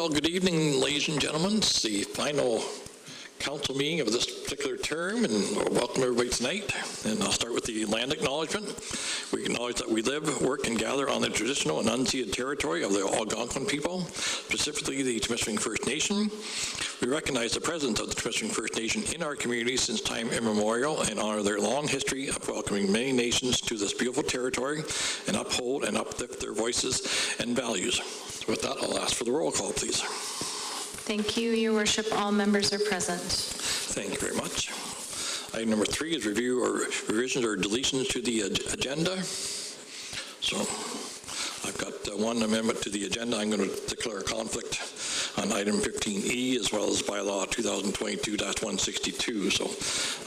Well, good evening, ladies and gentlemen. It's the final council meeting of this particular term, and welcome everybody tonight. And I'll start with the land acknowledgement. We acknowledge that we live, work, and gather on the traditional and unceded territory of the Algonquin people, specifically the Temiskaming First Nation. We recognize the presence of the Temiskaming First Nation in our community since time immemorial and honor their long history of welcoming many nations to this beautiful territory and uphold and uplift their voices and values. So with that, I'll ask for the roll call, please. Thank you, Your Worship. All members are present. Thank you very much. Item number 3 is review or revisions or deletions to the agenda. So I've got one amendment to the agenda. I'm going to declare a conflict on item 15E as well as bylaw 2022-162. So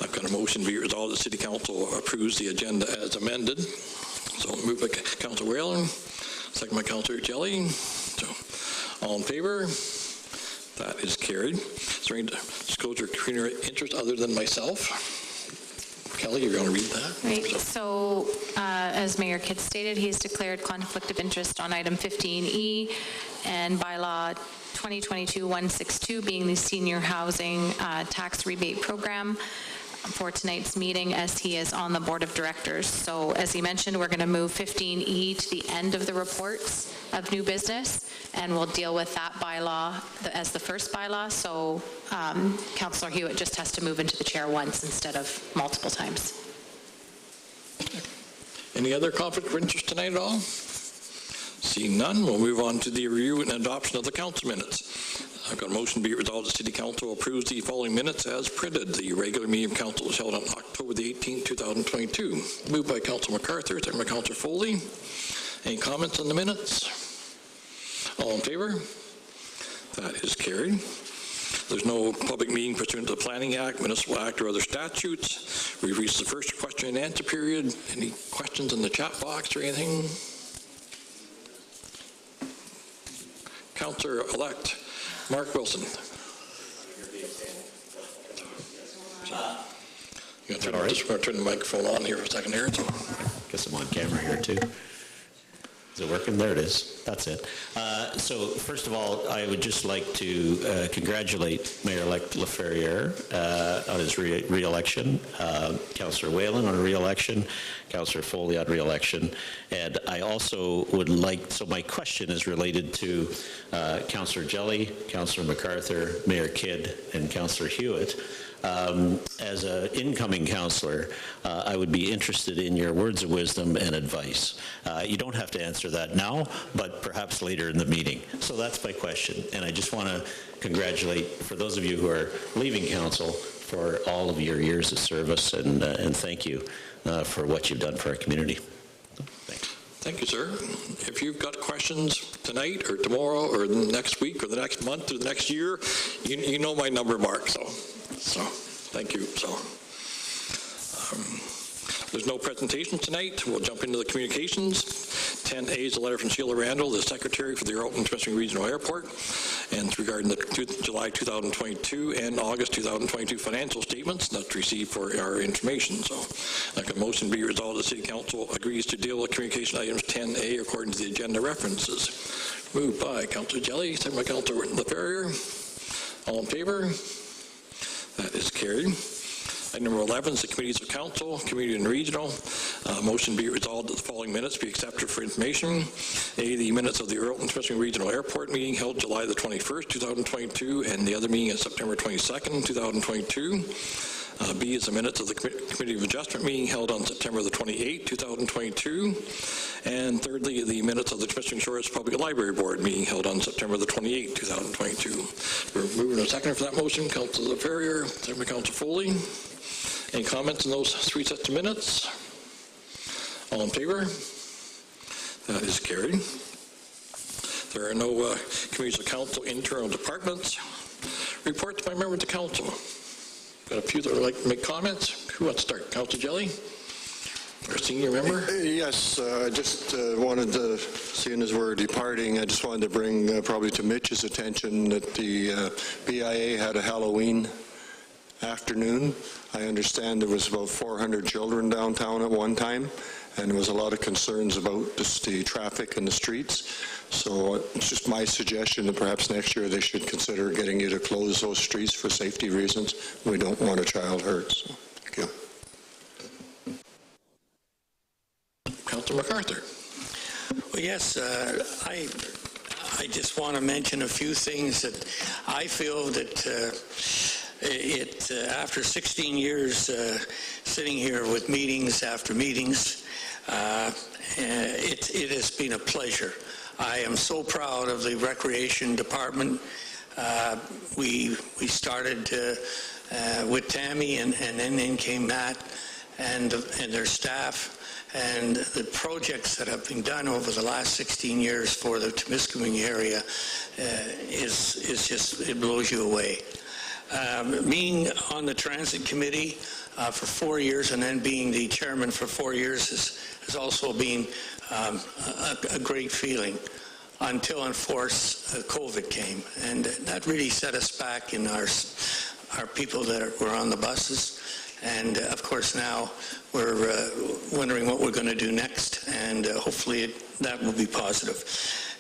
I've got a motion to be resolved that City Council approves the agenda as amended. So moved by Councillor Whalen, second by Councillor Jelly. So all in favor? That is carried. Is there any disclosure of community interest other than myself? Kelly, you're going to read that? Right. So as Mayor Kidd stated, he's declared conflict of interest on item 15E and bylaw 2022-162 being the senior housing tax rebate program for tonight's meeting, as he is on the board of directors. So as he mentioned, we're going to move 15E to the end of the reports of new business, and we'll deal with that bylaw as the first bylaw. So Councillor Hewitt just has to move into the chair once instead of multiple times. Any other conflict of interest tonight at all? Seeing none, we'll move on to the review and adoption of the council minutes. I've got a motion to be resolved that City Council approves the following minutes as printed. The regular meeting of council was held on October the 18th, 2022. Moved by Councillor MacArthur, second by Councillor Foley. Any comments on the minutes? All in favor? That is carried. There's no public meeting pursuant to the Planning Act, Municipal Act, or other statutes. We've reached the first question and answer period. Any questions in the chat box or anything? Councillor-elect Mark Wilson. You got to turn the microphone on here for a second here. So. Guess I'm on camera here too. Is it working? There it is. That's it. So first of all, I would just like to congratulate Mayor-elect Laferriere on his re-election, Councillor Whalen on re-election, Councillor Foley on re-election, and I also would like, so my question is related to Councillor Jelly, Councillor MacArthur, Mayor Kidd, and Councillor Hewitt. As an incoming councillor, I would be interested in your words of wisdom and advice. You don't have to answer that now, but perhaps later in the meeting. So that's my question, and I just want to congratulate, for those of you who are leaving council, for all of your years of service, and thank you for what you've done for our community. Thanks. Thank you, sir. If you've got questions tonight or tomorrow or the next week or the next month or the next year, you know my number, Mark, so thank you. So there's no presentation tonight. We'll jump into the communications. 10A is a letter from Sheila Randall, the Secretary for the Earlton Temiskaming Regional Airport, and it's regarding the July 2022 and August 2022 financial statements that's received for our information. So like a motion be resolved, the City Council agrees to deal with communication items 10A according to the agenda references. Moved by Councillor Jelly, second by Councillor Laferriere. All in favor? That is carried. Item number 11 is the committees of council, community and regional. Motion be resolved that the following minutes be accepted for information. A, the minutes of the Earlton Temiskaming Regional Airport meeting held July the 21st, 2022, and the other meeting is September 22nd, 2022. B is the minutes of the Committee of Adjustment meeting held on September the 28th, 2022. And thirdly, the minutes of the Temiskaming Shores Public Library Board meeting held on September the 28th, 2022. We're moving a second for that motion. Councillor Laferriere, second by Councillor Foley. Any comments on those 3 sets of minutes? All in favor? That is carried. There are no committees of council, internal departments. Reports by members of council. Got a few that would like to make comments. Who wants to start? Councillor Jelly? Our senior member? Yes, I just wanted to, seeing as we're departing, I just wanted to bring probably to Mitch's attention that the BIA had a Halloween afternoon. I understand there was about 400 children downtown at one time, and there was a lot of concerns about just the traffic in the streets. So it's just my suggestion that perhaps next year they should consider getting you to close those streets for safety reasons. We don't want a child hurt. So, thank you. Councillor MacArthur. Well, yes, I just want to mention a few things that I feel that after 16 years sitting here with meetings after meetings, it has been a pleasure. I am so proud of the Recreation Department. We started with Tammy, and then in came Matt and their staff. And the projects that have been done over the last 16 years for the Temiskaming area is just, it blows you away. Being on the Transit Committee for 4 years and then being the chairman for 4 years has also been a great feeling until, of course, COVID came. And that really set us back in our people that were on the buses. And of course now we're wondering what we're going to do next, and hopefully that will be positive.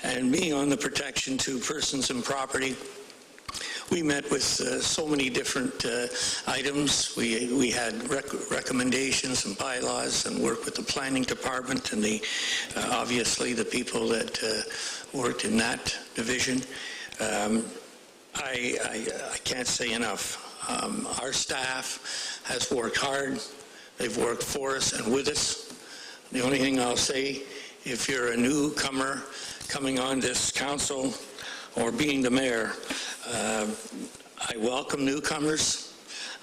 And being on the protection to persons and property, we met with so many different items. We had recommendations and bylaws and worked with the planning department and obviously the people that worked in that division. I can't say enough. Our staff has worked hard. They've worked for us and with us. The only thing I'll say, if you're a newcomer coming on this council or being the mayor, I welcome newcomers.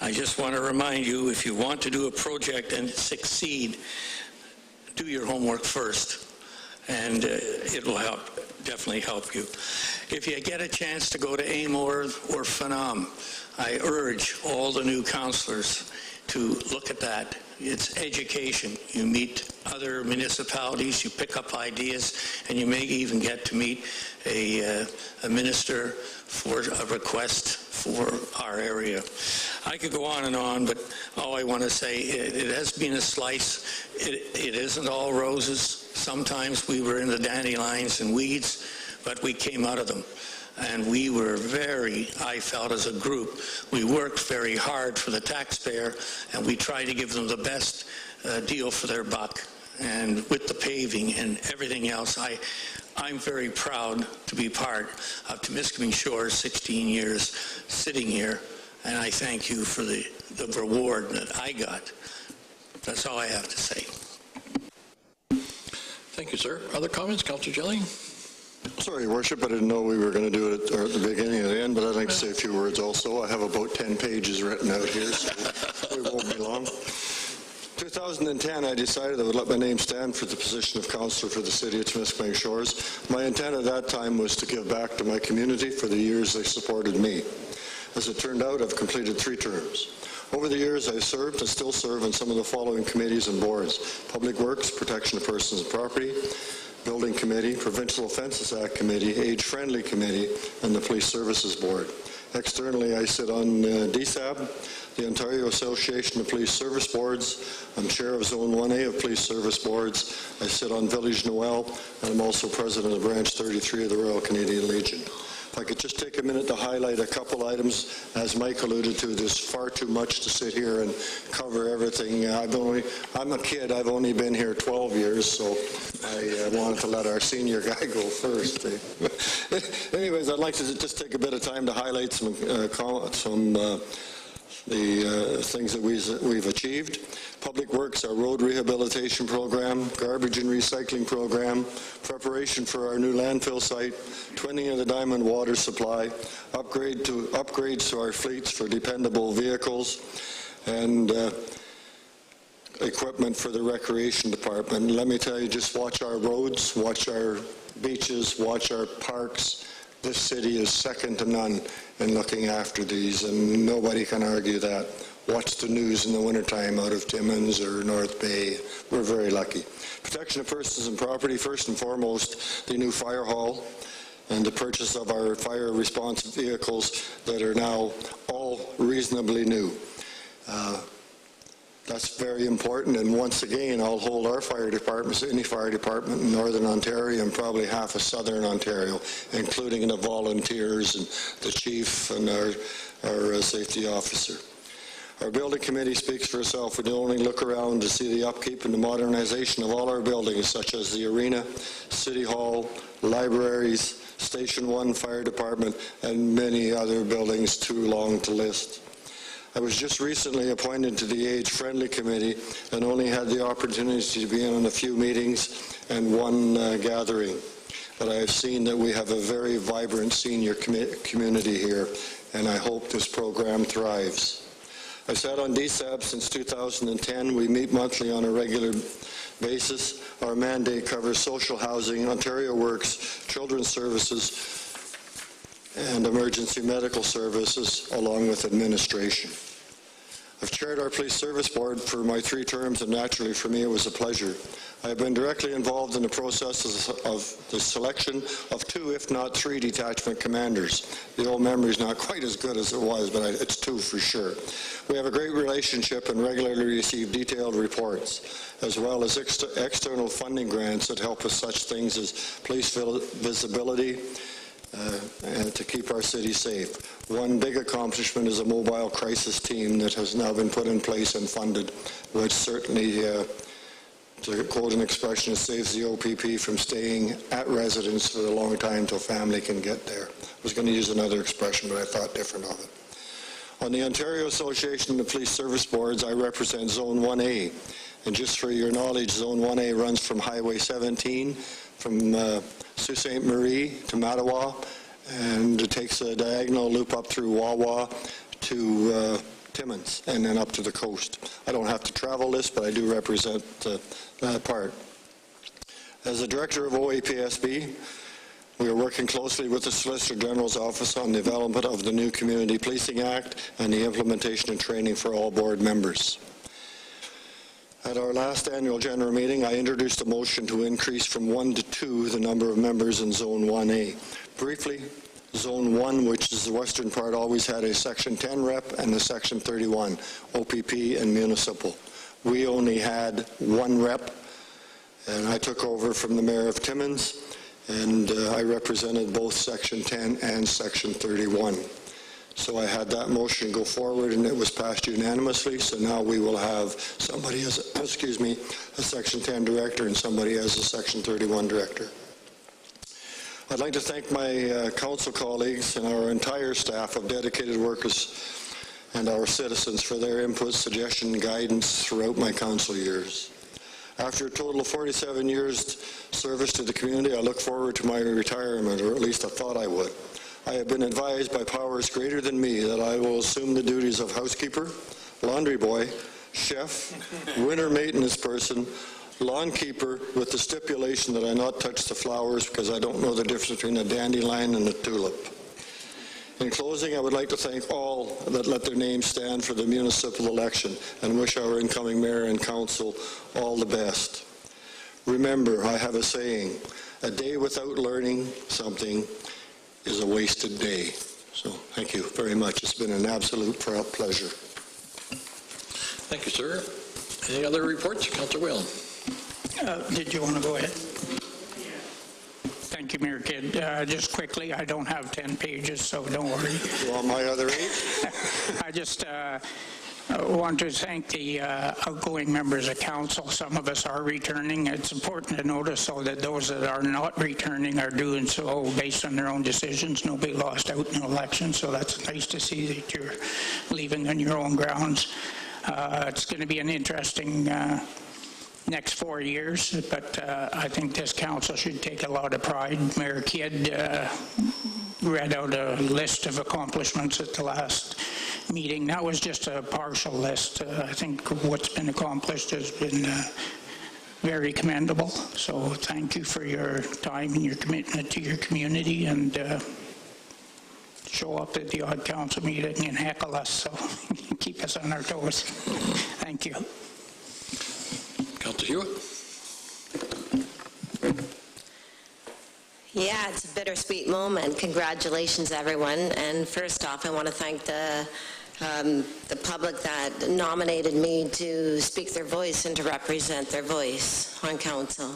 I just want to remind you, if you want to do a project and succeed, do your homework first, and it will definitely help you. If you get a chance to go to Amor or Phenom, I urge all the new councillors to look at that. It's education. You meet other municipalities, you pick up ideas, and you may even get to meet a minister for a request for our area. I could go on, but all I want to say, it has been a slice. It isn't all roses. Sometimes we were in the dandelions and weeds, but we came out of them. And we were I felt as a group, we worked very hard for the taxpayer, and we tried to give them the best deal for their buck. And with the paving and everything else, I'm very proud to be part of Temiskaming Shores 16 years sitting here, and I thank you for the reward that I got. That's all I have to say. Thank you, sir. Other comments, Councillor Jelly? Sorry, Your Worship, I didn't know we were going to do it at the beginning or the end, but I'd like to say a few words also. I have about 10 pages written out here, so we won't be long. 2010, I decided I would let my name stand for the position of councillor for the city of Temiskaming Shores. My intent at that time was to give back to my community for the years they supported me. As it turned out, I've completed 3 terms. Over the years, I've served and still serve on some of the following committees and boards: Public Works, Protection of Persons and Property, Building Committee, Provincial Offences Act Committee, Age Friendly Committee, and the Police Services Board. Externally, I sit on DSAB, the Ontario Association of Police Service Boards. I'm chair of Zone 1A of Police Service Boards. I sit on Village Noel, and I'm also president of Branch 33 of the Royal Canadian Legion. If I could just take a minute to highlight a couple items. As Mike alluded to, there's far too much to sit here and cover everything. I'm a kid. I've only been here 12 years, so I wanted to let our senior guy go first. Anyways, I'd like to just take a bit of time to highlight some the things that we've achieved. Public Works, our road rehabilitation program, garbage and recycling program, preparation for our new landfill site, twinning of the Diamond water supply, upgrades to our fleets for dependable vehicles, and equipment for the Recreation Department. Let me tell you, just watch our roads, watch our beaches, watch our parks. This city is second to none in looking after these, and nobody can argue that. Watch the news in the wintertime out of Timmins or North Bay. We're very lucky. Protection of persons and property, first and foremost, the new fire hall and the purchase of our fire response vehicles that are now all reasonably new. That's very important, and once again, I'll hold our fire departments, any fire department in Northern Ontario and probably half of Southern Ontario, including the volunteers and the chief and our safety officer. Our building committee speaks for itself. We don't only look around to see the upkeep and the modernization of all our buildings, such as the arena, City Hall, libraries, Station 1 Fire Department, and many other buildings too long to list. I was just recently appointed to the Age Friendly Committee and only had the opportunity to be in on a few meetings and one gathering. But I have seen that we have a very vibrant senior community here, and I hope this program thrives. I've sat on DSAB since 2010. We meet monthly on a regular basis. Our mandate covers social housing, Ontario Works, children's services, and emergency medical services, along with administration. I've chaired our police service board for my 3 terms, and naturally for me it was a pleasure. I have been directly involved in the process of the selection of 2, if not 3, detachment commanders. The old memory's not quite as good as it was, but it's 2 for sure. We have a great relationship and regularly receive detailed reports, as well as external funding grants that help with such things as police visibility, and to keep our city safe. One big accomplishment is a mobile crisis team that has now been put in place and funded, which certainly, to quote an expression, saves the OPP from staying at residence for a long time till family can get there. I was going to use another expression, but I thought different of it. On the Ontario Association of Police Service Boards, I represent Zone 1A. And just for your knowledge, Zone 1A runs from Highway 17, from Sault Ste. Marie to Mattawa, and it takes a diagonal loop up through Wawa to Timmins, and then up to the coast. I don't have to travel this, but I do represent that part. As the director of OAPSB, we are working closely with the Solicitor General's Office on the development of the new Community Policing Act and the implementation and training for all board members. At our last annual general meeting, I introduced a motion to increase from 1 to 2 the number of members in Zone 1A. Briefly, Zone 1, which is the western part, always had a Section 10 rep and a Section 31, OPP and municipal. We only had 1 rep, and I took over from the Mayor of Timmins, and I represented both Section 10 and Section 31. So I had that motion go forward, and it was passed unanimously. So now we will have somebody as, a Section 10 director and somebody as a Section 31 director. I'd like to thank my council colleagues and our entire staff of dedicated workers and our citizens for their input, suggestion, and guidance throughout my council years. After a total of 47 years service to the community, I look forward to my retirement, or at least I thought I would. I have been advised by powers greater than me that I will assume the duties of housekeeper, laundry boy, chef, winter maintenance person, lawn keeper, with the stipulation that I not touch the flowers because I don't know the difference between a dandelion and a tulip. In closing, I would like to thank all that let their names stand for the municipal election and wish our incoming mayor and council all the best. Remember, I have a saying, a day without learning something is a wasted day. So thank you very much. It's been an absolute pleasure. Thank you, sir. Any other reports? Councillor Whalen. Did you want to go ahead? Thank you, Mayor Kidd. Just quickly, I don't have 10 pages, so don't worry. You want my other 8? I just want to thank the outgoing members of council. Some of us are returning. It's important to notice so that those that are not returning are doing so based on their own decisions. Nobody lost out in the election, so that's nice to see that you're leaving on your own grounds. It's going to be an interesting next 4 years, but I think this council should take a lot of pride. Mayor Kidd read out a list of accomplishments at the last meeting. That was just a partial list. I think what's been accomplished has been very commendable. So thank you for your time and your commitment to your community, and show up at the odd council meeting and heckle us, so keep us on our toes. Thank you. Councillor Hewitt. Yeah, it's a bittersweet moment. Congratulations, everyone. And first off, I want to thank the the public that nominated me to speak their voice and to represent their voice on council.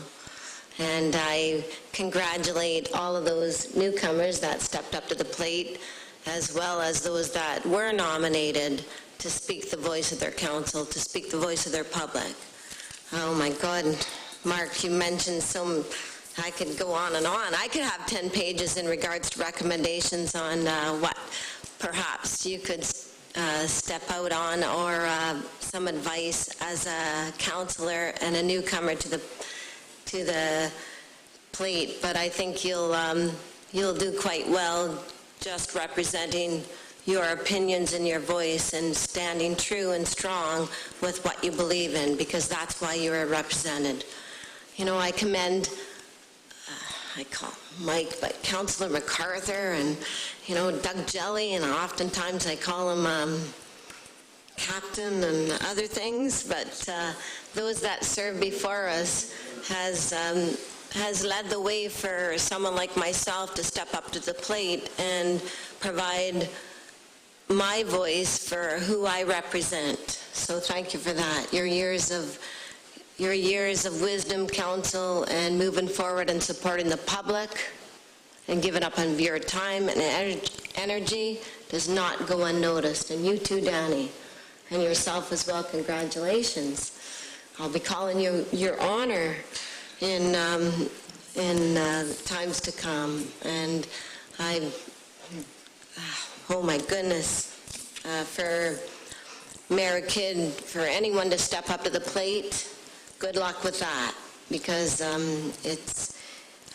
And I congratulate all of those newcomers that stepped up to the plate, as well as those that were nominated to speak the voice of their council, to speak the voice of their public. Oh my God, Mark, you mentioned some, I could go on and on. I could have 10 pages in regards to recommendations on what perhaps you could step out on, or some advice as a councillor and a newcomer to the plate. But I think you'll do quite well just representing your opinions and your voice and standing true and strong with what you believe in, because that's why you are represented. You know, I commend, I call Mike, but Councillor MacArthur and, you know, Doug Jelly, and oftentimes I call him Captain and other things, but those that served before us has led the way for someone like myself to step up to the plate and provide my voice for who I represent. So thank you for that. Your years of wisdom, counsel, and moving forward and supporting the public and giving up on your time and energy does not go unnoticed. And you too, Danny, and yourself as well, congratulations. I'll be calling you Your Honor in times to come. And oh my goodness, for Mayor Kidd, for anyone to step up to the plate, good luck with that, because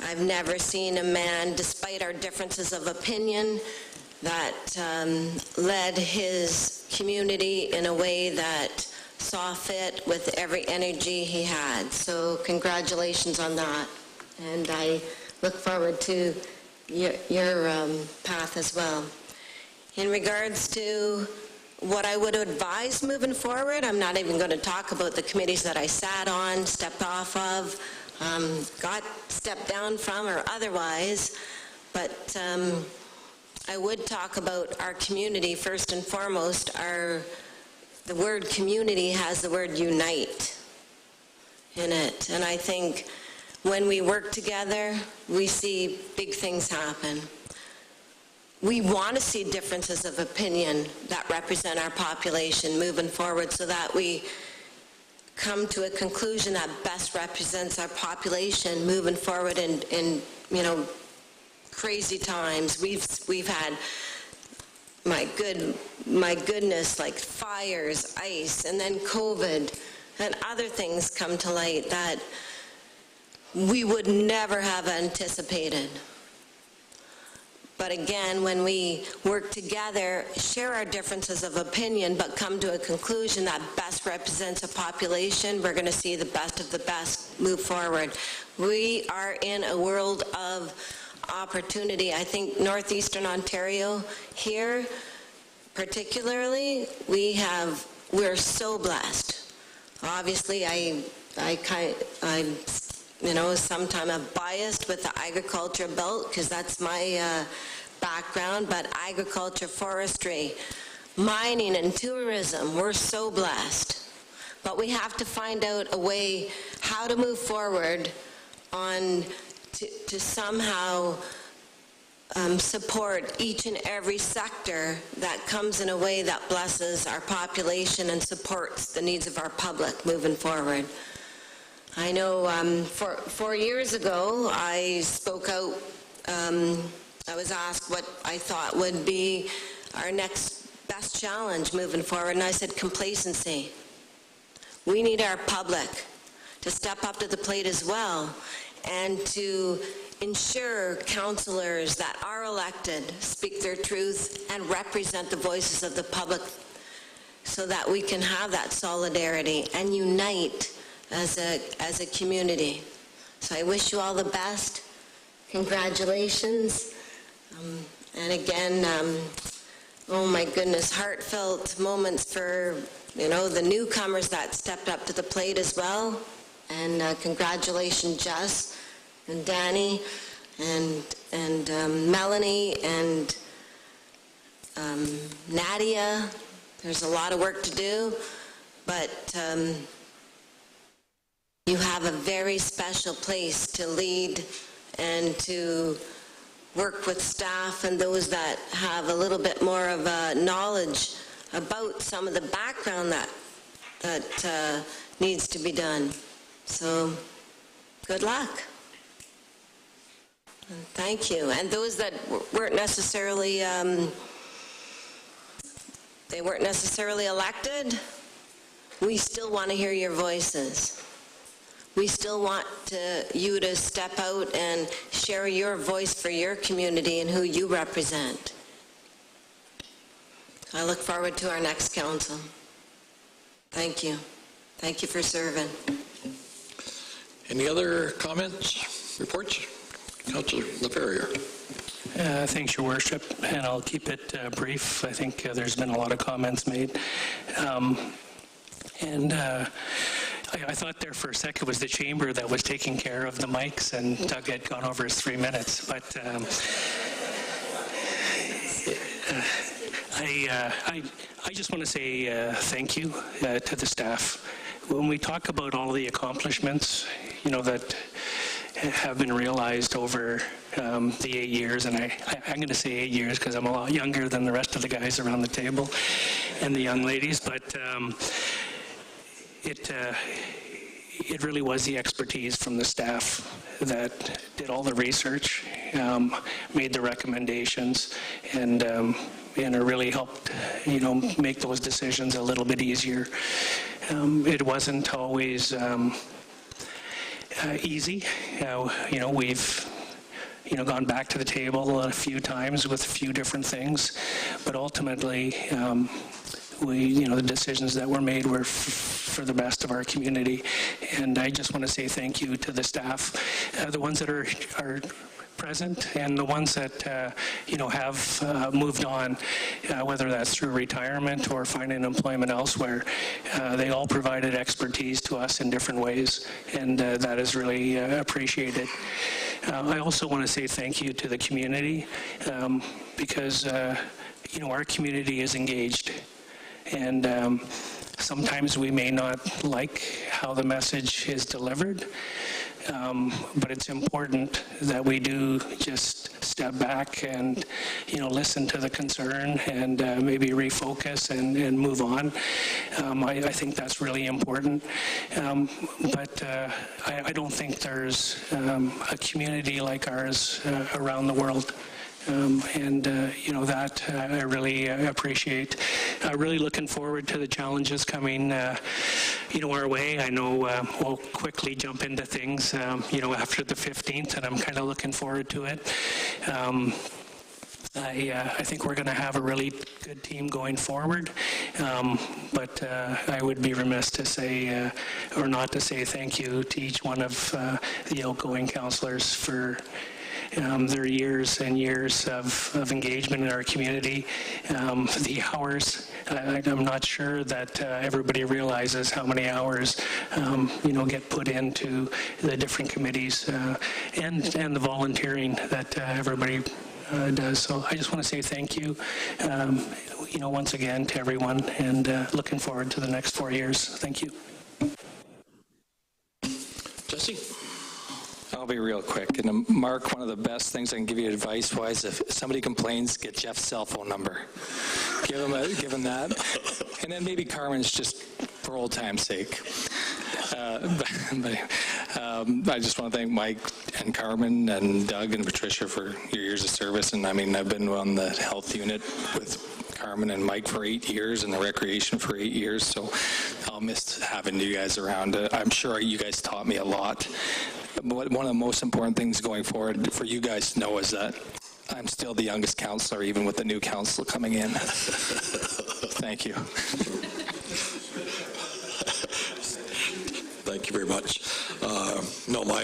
I've never seen a man, despite our differences of opinion, that led his community in a way that saw fit with every energy he had. So congratulations on that. And I look forward to your path as well. In regards to what I would advise moving forward, I'm not even going to talk about the committees that I sat on, stepped off of, got stepped down from, or otherwise, but I would talk about our community first and foremost. The word community has the word unite in it, and I think when we work together, we see big things happen. We want to see differences of opinion that represent our population moving forward, so that we come to a conclusion that best represents our population moving forward in you know, crazy times. We've had, my goodness, like fires, ice, and then COVID, and other things come to light that we would never have anticipated. But again, when we work together, share our differences of opinion, but come to a conclusion that best represents a population, we're going to see the best of the best move forward. We are in a world of opportunity. I think northeastern Ontario here, particularly, we're so blessed. Obviously, you know, sometimes I'm biased with the agriculture belt because that's my background, but agriculture, forestry, mining, and tourism, we're so blessed. But we have to find out a way how to move forward to somehow support each and every sector that comes in a way that blesses our population and supports the needs of our public moving forward. I know 4 years ago, I spoke out, I was asked what I thought would be our next best challenge moving forward, and I said complacency. We need our public to step up to the plate as well, and to ensure councillors that are elected speak their truth and represent the voices of the public, so that we can have that solidarity and unite as a community. So I wish you all the best. Congratulations. And again, oh my goodness, heartfelt moments for, you know, the newcomers that stepped up to the plate as well. And congratulations, Jess and Danny and Melanie and Nadia There's a lot of work to do, but you have a very special place to lead and to work with staff and those that have a little bit more of knowledge about some of the background that needs to be done. So, good luck. And thank you. And those that weren't necessarily, they weren't necessarily elected, we still want to hear your voices. We still want you to step out and share your voice for your community and who you represent. I look forward to our next council. Thank you. Thank you for serving. Any other comments, reports? Councillor LaFerrier. Thanks, Your Worship, and I'll keep it brief. I think there's been a lot of comments made. I thought there for a second it was the chamber that was taking care of the mics, and Doug had gone over his 3 minutes. But I just want to say thank you to the staff. When we talk about all the accomplishments, that have been realized over the 8 years, and I'm going to say 8 years because I'm a lot younger than the rest of the guys around the table and the young ladies, but it really was the expertise from the staff that did all the research, made the recommendations, and it really helped, make those decisions a little bit easier. It wasn't always easy. We've gone back to the table a few times with a few different things, but ultimately, the decisions that were made were for the best of our community. And I just want to say thank you to the staff, the ones that are present and the ones that have moved on, whether that's through retirement or finding employment elsewhere. They all provided expertise to us in different ways, and that is really appreciated. I also want to say thank you to the community because our community is engaged, and sometimes we may not like how the message is delivered, but it's important that we do just step back and, listen to the concern and maybe refocus and move on. I think that's really important. But I don't think there's a community like ours around the world. That I really appreciate. Really looking forward to the challenges coming, our way. I know we'll quickly jump into things, after the 15th, and I'm kind of looking forward to it. I think we're going to have a really good team going forward, but I would be remiss to say, or not to say thank you to each one of the outgoing councillors for their years and years of engagement in our community. The hours, I'm not sure that everybody realizes how many hours, get put into the different committees and the volunteering that everybody does. So I just want to say thank you, once again to everyone, and looking forward to the next 4 years. Thank you. Jesse? I'll be real quick. And Mark, one of the best things I can give you advice-wise, if somebody complains, get Jeff's cell phone number. Give him that. And then maybe Carmen's, just for old time's sake. I just want to thank Mike and Carmen and Doug and Patricia for your years of service. And I've been on the health unit with Carmen and Mike for 8 years and the recreation for 8 years. So I'll miss having you guys around. I'm sure you guys taught me a lot. One of the most important things going forward for you guys to know is that I'm still the youngest councillor, even with the new council coming in. Thank you. Thank you very much. I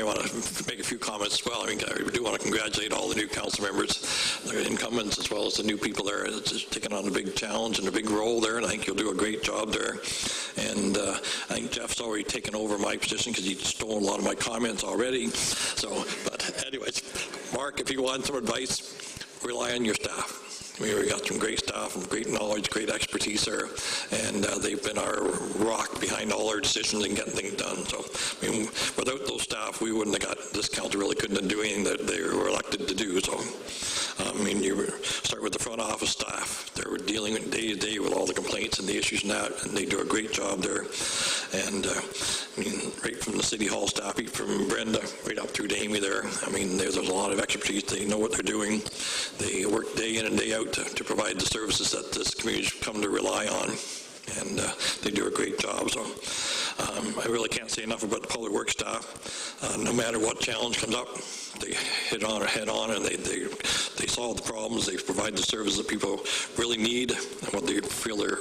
want to make a few comments as well. I do want to congratulate all the new council members, the incumbents, as well as the new people there. It's just taking on a big challenge and a big role there, and I think you'll do a great job there. And I think Jeff's already taken over my position because he stole a lot of my comments already. But anyways, Mark, if you want some advice, rely on your staff. We got some great staff, great knowledge, great expertise there, and they've been our rock behind all our decisions and getting things done. So, I mean, without those staff, we wouldn't have got this council. Really couldn't do anything that they were elected to do. So, I mean, you start with the front office staff. They're dealing day to day with all the complaints and the issues and that, and they do a great job there. And I mean, right from the City Hall staff, from Brenda right up through to Amy there. I mean, there's a lot of expertise. They know what they're doing. They work day in and day out to provide the services that this community's come to rely on, and they do a great job. So I really can't say enough about the public works staff. No matter what challenge comes up, they hit on or head on, and they solve the problems. They provide the services that people really need and what they feel they're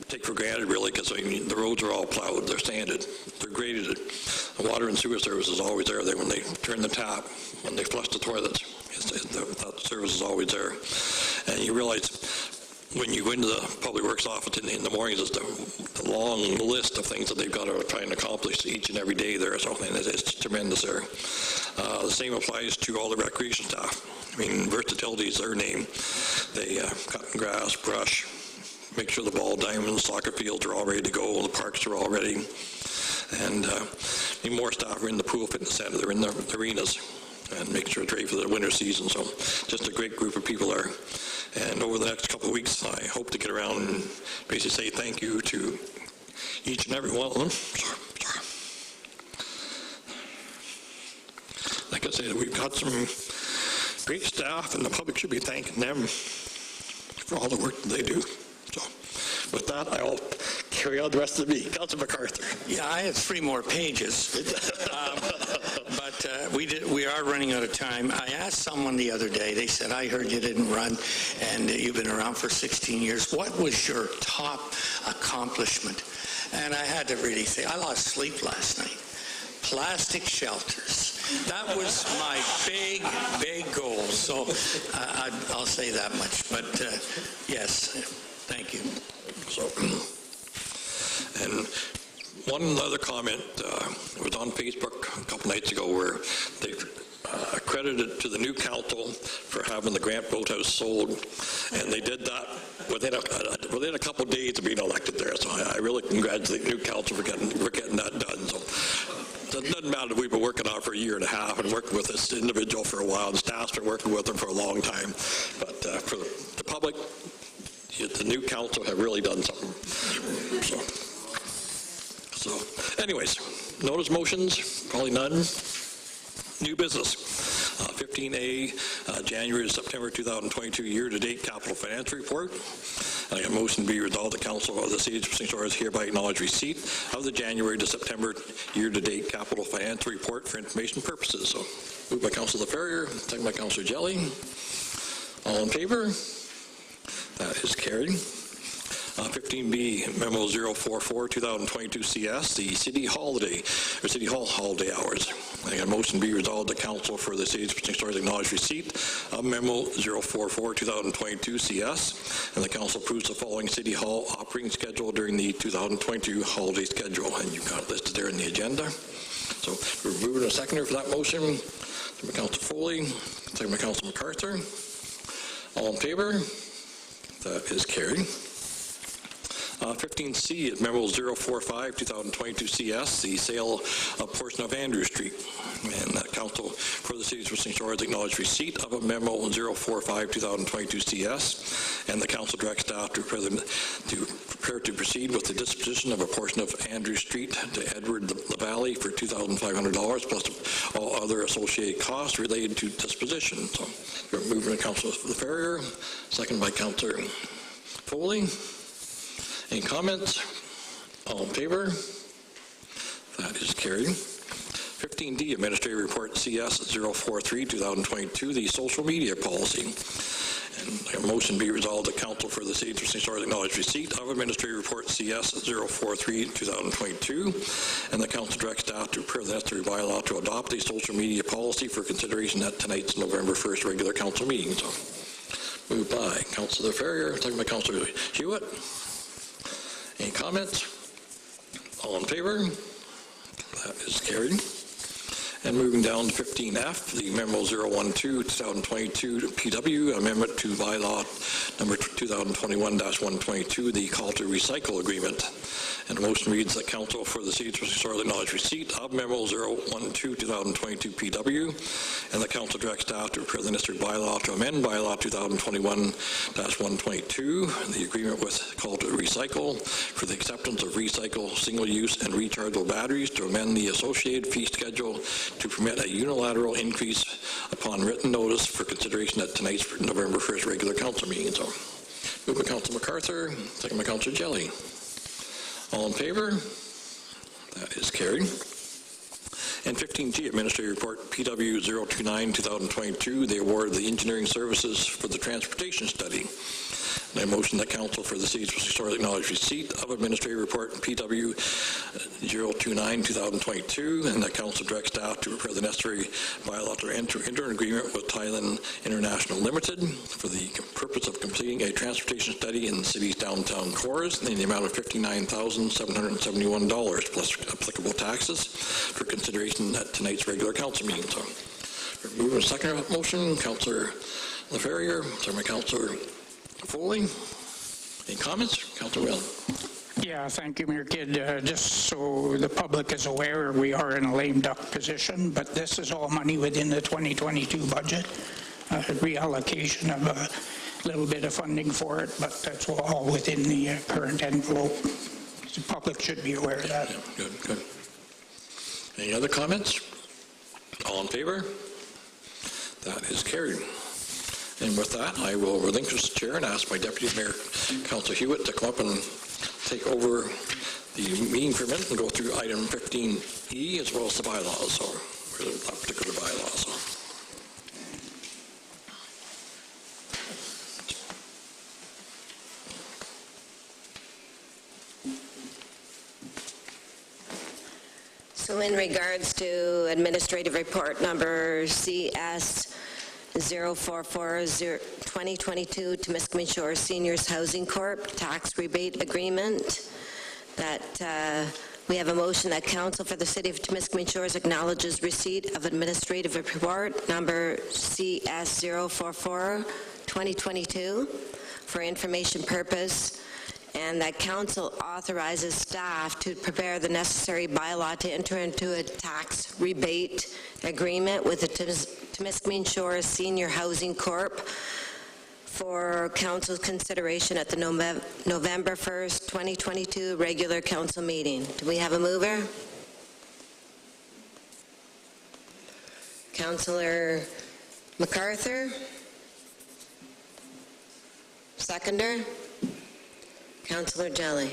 take for granted, really, because I mean, the roads are all plowed, they're sanded, they're graded. The water and sewer service is always there. When they turn the tap, when they flush the toilets, that service is always there. And you realize when you go into the public works office in the mornings, it's the long list of things that they've got to try and accomplish each and every day there. So, and it's tremendous there. The same applies to all the recreation staff. I mean, versatility is their name. They cut grass, brush, make sure the ball diamonds, soccer fields are all ready to go, the parks are all ready. And more staff are in the pool fitness center, they're in the arenas, and make sure it's ready for the winter season. So just a great group of people there. And over the next couple of weeks, I hope to get around and basically say thank you to each and every one of them. Like I said, we've got some great staff, and the public should be thanking them for all the work that they do. So with that, I'll carry on the rest of the meeting. Councillor MacArthur. Yeah, I have 3 more pages, but we are running out of time. I asked someone the other day, they said, I heard you didn't run and you've been around for 16 years. What was your top accomplishment? And I had to really say, I lost sleep last night. Plastic shelters. That was my big goal. So I'll say that much. But yes, thank you. So, and one other comment was on Facebook a couple nights ago where they credited to the new council for having the Grant Boathouse sold, and they did that within a couple of days of being elected there. So I really congratulate the new council for getting that done. So it doesn't matter. We've been working on it for a year and a half and working with this individual for a while, and staff's been working with them for a long time. But for the public, the new council have really done something. So anyways, notice motions, probably none. New business. 15A, January to September 2022 year-to-date capital finance report. I got a motion to be resolved. The Council of the City of St. George hereby acknowledge receipt of the January to September year-to-date capital finance report for information purposes. So, moved by Councillor Ferrier, second by Councillor Jelly. All in favor? That is carried. 15B, Memo 044, 2022 CS, the City Hall holiday hours. I got a motion to be resolved. The Council for the City of St. George acknowledge receipt of Memo 044, 2022 CS, and the Council approves the following City Hall operating schedule during the 2022 holiday schedule, and you've got it listed there in the agenda. So we're moving a seconder for that motion. Second by Councillor Foley, second by Councillor MacArthur. All in favor? That is carried. 15C, Memo 045, 2022 CS, the sale of portion of Andrew Street. And that Council for the City of St. George acknowledged receipt of a Memo 045, 2022 CS, and the Council directs staff to prepare to proceed with the disposition of a portion of Andrew Street to Edward LaValle for $2,500 plus all other associated costs related to disposition. So we're moving to Councillor Ferrier, second by Councillor Foley. Any comments? All in favor? That is carried. 15D, Administrative Report CS 043, 2022, the social media policy. And a motion be resolved that Council for the City of St. George acknowledge receipt of Administrative Report CS 043, 2022, and the Council directs staff to prepare the necessary bylaw to adopt the social media policy for consideration at tonight's November 1st regular Council meeting. So, moved by Councillor Ferrier, second by Councillor Hewitt. Any comments? All in favor? That is carried. And moving down to 15F, the Memo 012-2022 PW, amendment to bylaw number 2021-122, the Call to Recycle Agreement. And the motion reads that Council for the City of Temiskaming acknowledge receipt of Memo 012-2022 PW, and the Council directs staff to prepare the necessary bylaw to amend bylaw 2021-122, the agreement with Call to Recycle for the acceptance of recycle, single-use, and rechargeable batteries, to amend the associated fee schedule to permit a unilateral increase upon written notice for consideration at tonight's November 1st regular council meeting. So, moved by Councilor MacArthur, second by Councilor Jelly. All in favor? That is carried. And 15G, Administrative Report PW 029-2022, they award the engineering services for the transportation study. And I motion that Council for the City of Temiskaming acknowledge receipt of Administrative Report PW 029-2022, and that Council direct staff to prepare the necessary bilateral enter an agreement with Thailand International Limited for the purpose of completing a transportation study in the city's downtown cores in the amount of $59,771 plus applicable taxes for consideration at tonight's regular council meeting. So, moving to second motion, Councillor LaFerriere, second by Councillor Foley. Any comments? Councillor Whalen. Yeah, thank you, Mayor Kidd. Just so the public is aware, we are in a lame duck position, but this is all money within the 2022 budget. Reallocation of a little bit of funding for it, but that's all within the current envelope. The public should be aware of that. Yeah, good. Any other comments? All in favor? That is carried. And with that, I will relinquish the chair and ask my Deputy Mayor, Councillor Hewitt, to come up and take over the meeting for a minute and go through item 15E as well as the bylaws, or that particular bylaws. So in regards to Administrative Report number CS 044-2022 Temiskaming Shores Seniors Housing Corp. Tax Rebate Agreement, that we have a motion that Council for the City of Temiskaming Shores acknowledges receipt of Administrative Report number CS 044-2022 for information purpose, and that Council authorizes staff to prepare the necessary bylaw to enter into a tax rebate agreement with the Temiskaming Shores Senior Housing Corp. for Council's consideration at the November 1st, 2022 regular council meeting. Do we have a mover? Councillor MacArthur? Seconder? Councillor Jelly.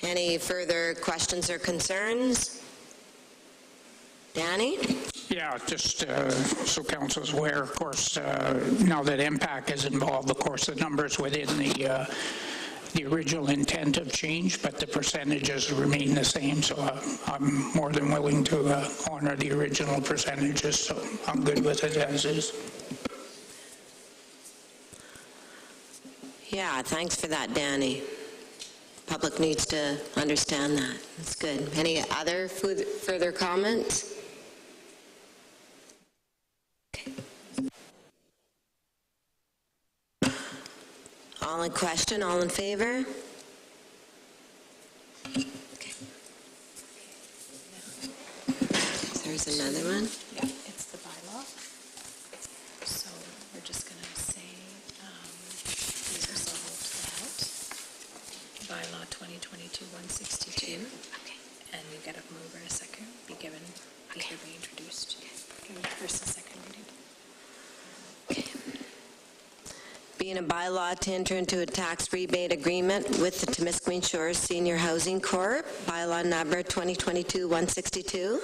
Any further questions or concerns? Danny? Yeah, just so council is aware, of course, now that MPAC is involved, of course, the numbers within the original intent have changed, but the percentages remain the same, so I'm more than willing to honor the original percentages, so I'm good with it as is. Yeah, thanks for that, Danny. Public needs to understand that. That's good. Any other further comments? Okay. All in question, all in favor? Okay. There's another one. Yeah, it's the bylaw. So we're just going to say these are solved out. Bylaw 2022-162. Okay. And you get a mover in a second. Be hereby introduced. Given first and second reading. Okay. Being a bylaw to enter into a tax rebate agreement with the Temiskaming Shores Senior Housing Corp., bylaw number 2022-162.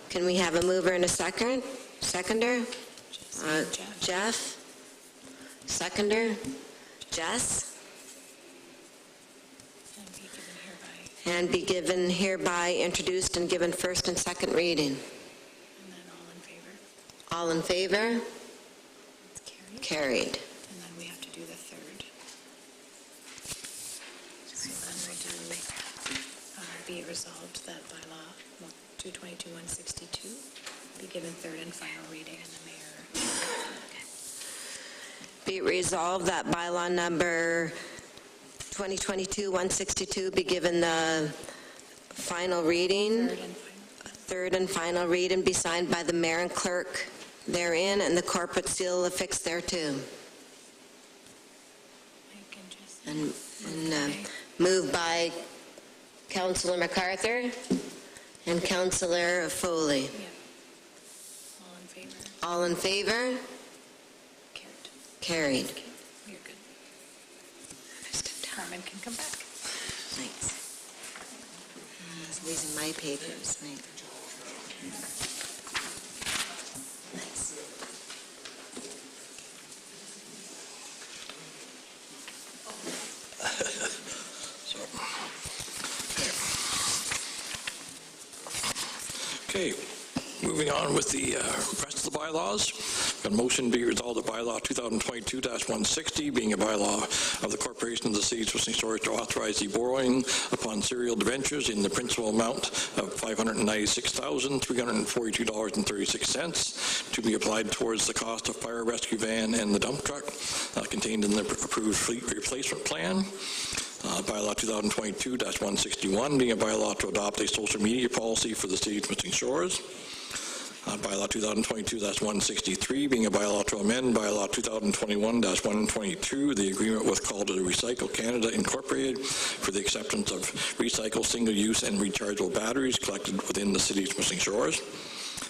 Can we have a mover and a seconder? Jeff? Seconder? Jess? And be given hereby introduced and given first and second reading. And then all in favor? All in favor? It's carried. Carried. And then we have to do the third. Be it resolved that bylaw 222-162 be given third and final reading, and the mayor. Be it resolved that bylaw number 2022-162 be given the final reading, third and final read, and be signed by the mayor and clerk therein, and the corporate seal affixed thereto. And moved by Councillor MacArthur and Councillor Foley. All in favor? All in favor? Carried. You're good. Carmen can come back. Thanks. These are my papers. Thanks. Okay, moving on with the rest of the bylaws. A motion be resolved that bylaw 2022-160, being a bylaw of the Corporation of the City of Twisting Shores to authorize the borrowing upon serial debentures in the principal amount of $596,342.36 to be applied towards the cost of fire rescue van and the dump truck contained in the approved fleet replacement plan. Bylaw 2022-161, being a bylaw to adopt a social media policy for the City of Twisting Shores. Bylaw 2022-163, being a bylaw to amend bylaw 2021-122, the agreement with Call to Recycle Canada Incorporated for the acceptance of recycled, single-use, and rechargeable batteries collected within the City of Twisting Shores.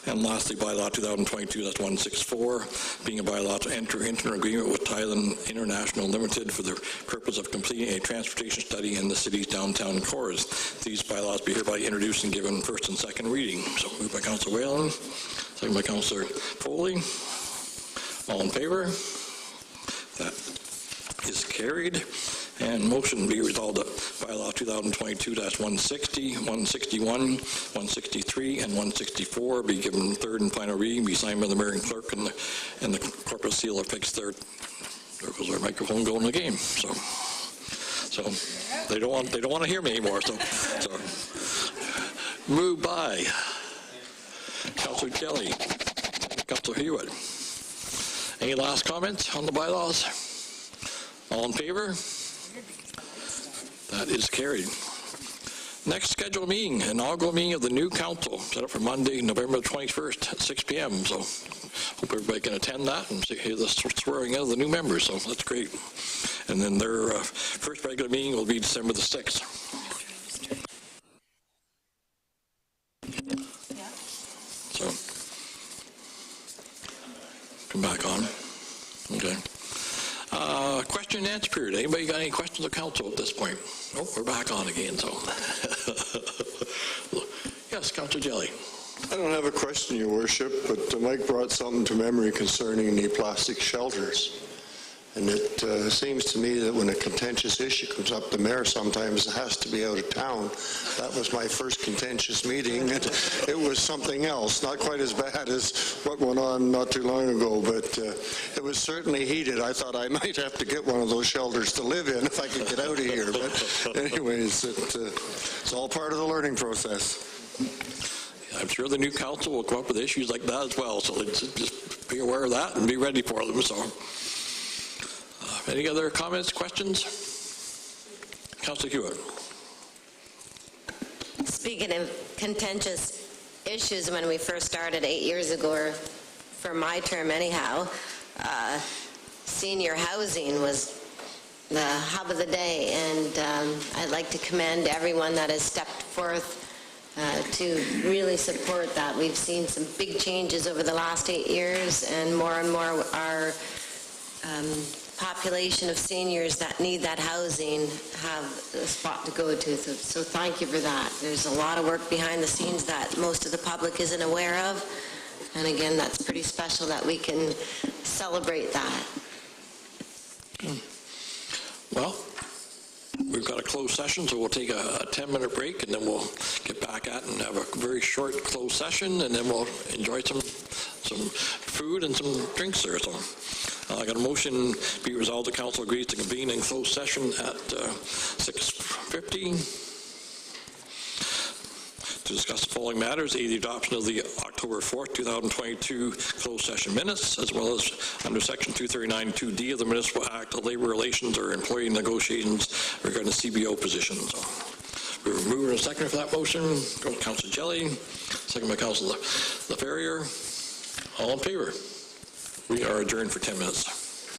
And lastly, bylaw 2022-164, being a bylaw to enter into an agreement with Thailand International Limited for the purpose of completing a transportation study in the city's downtown cores. These bylaws be hereby introduced and given first and second reading. So moved by Councillor Whalen, second by Councillor Foley. All in favor? That is carried. And motion be resolved that bylaw 2022-160, 161, 163, and 164 be given third and final reading, be signed by the mayor and clerk, and the corporate seal affixed there. There goes our microphone going in the game. So they don't want to hear me anymore. So moved by Councillor Kelly, Councillor Hewitt. Any last comments on the bylaws? All in favor? That is carried. Next scheduled meeting, inaugural meeting of the new council, set up for Monday, November 21st at 6 p.m. So hope everybody can attend that and hear the swearing in of the new members. So that's great. And then their first regular meeting will be December the 6th. So come back on. Okay. Question and answer period. Anybody got any questions of council at this point? Oh, we're back on again, so. Yes, Councillor Jelly. I don't have a question, Your Worship, but Mike brought something to memory concerning the plastic shelters. And it seems to me that when a contentious issue comes up, the mayor sometimes has to be out of town. That was my first contentious meeting. It was something else, not quite as bad as what went on not too long ago, but it was certainly heated. I thought I might have to get one of those shelters to live in if I could get out of here. But anyways, it's all part of the learning process. I'm sure the new council will come up with issues like that as well, so let's just be aware of that and be ready for them. So. Any other comments, questions? Councillor Hewitt. Speaking of contentious issues, when we first started 8 years ago, or for my term anyhow, senior housing was the hub of the day, and I'd like to commend everyone that has stepped forth to really support that. We've seen some big changes over the last 8 years, and more our population of seniors that need that housing have a spot to go to. So thank you for that. There's a lot of work behind the scenes that most of the public isn't aware of. And again, that's pretty special that we can celebrate that. Well, we've got a closed session, so we'll take a 10-minute break, and then we'll get back at it and have a very short closed session, and then we'll enjoy some food and some drinks there. So I got a motion, be it resolved, the council agrees to convene in closed session at 6:50 to discuss the following matters: A, the adoption of the October 4th, 2022 closed session minutes, as well as under Section 239(2)D of the Municipal Act of Labor Relations or employee negotiations regarding the CBO positions. We were moving a second for that motion. Go to Councilor Jelly, second by Councilor LaFerriere. All in favor? We are adjourned for 10 minutes.